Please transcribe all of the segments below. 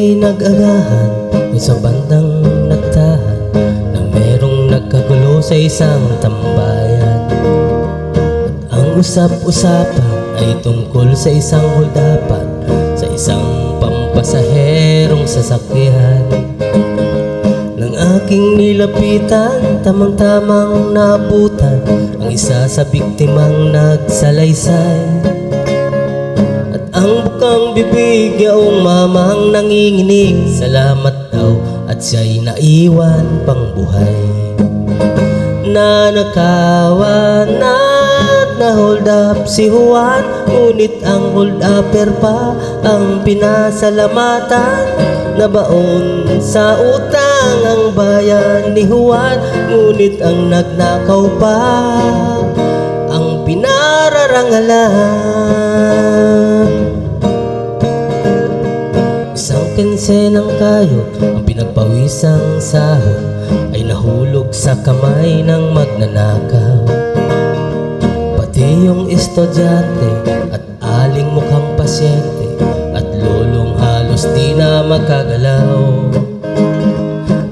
pinag-agahan ay sa bandang nagtahan na merong nagkagulo sa isang tambayan. At ang usap-usapan ay tungkol sa isang holdapan sa isang pampasaherong sasakyan. Nang aking nilapitan, tamang-tamang naabutan ang isa sa biktimang nagsalaysay. At ang bukang bibig yaong mamang nanginginig, salamat daw at siya'y naiwan pang buhay. Nanakawan at na-hold up si Juan, ngunit ang hold upper pa ang pinasalamatan. Nabaon sa utang ang bayan ni Juan, ngunit ang nagnakaw pa ang pinararangalan. Isang kense ng kayo ang pinagpawisang sahod ay nahulog sa kamay ng magnanakaw. Pati yung estudyante at aling mukhang pasyente at lolong halos di na makagalaw.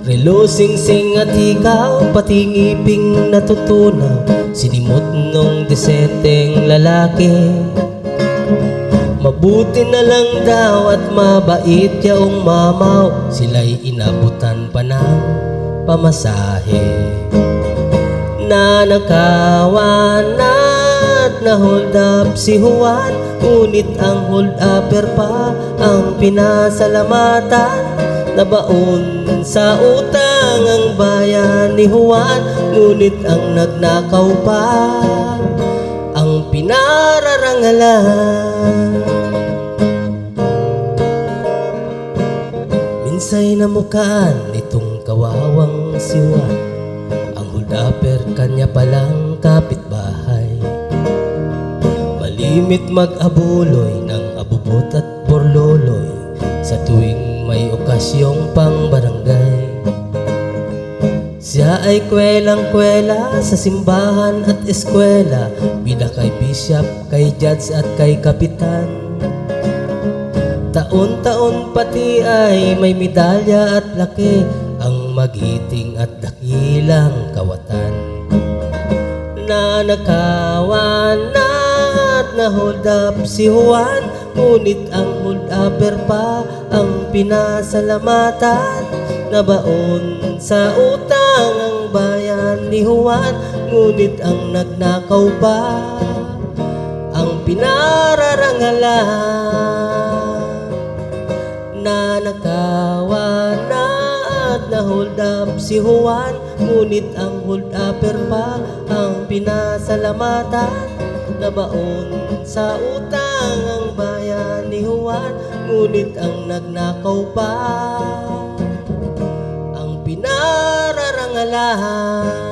Relo, sing-sing at ikaw, pati ngiping natutunaw, sinimot nung desenteng lalaki. Mabuti na lang daw at mabait yaong mamaw, sila'y inabutan pa ng pamasahe. Nanakawan at na-hold up si Juan, ngunit ang hold upper pa ang pinasalamatan. Nabaon sa utang ang bayan ni Juan, ngunit ang nagnakaw pa ang pinararangalan. Minsay namukaan nitong kawawang si Juan, ang hold upper kanya palang kapitbahay. Malimit mag-abuloy ng abubot at porloloy sa tuwing may okasyong pang barangay. Siya ay kwelang-kwela sa simbahan at eskwela, bida kay bishop, kay judge at kay kapitan. Taon-taon pati ay may medalya at laki ang magiting at dakilang kawatan. Nanakawan at na-hold up si Juan, ngunit ang hold upper pa ang pinasalamatan. Nabaon sa utang ang bayan ni Juan, ngunit ang nagnakaw pa ang pinararangalan. Nanakawan at na-hold up si Juan, ngunit ang hold upper pa ang pinasalamatan. Nabaon sa utang ang bayan ni Juan, ngunit ang nagnakaw pa ang pinararangalan.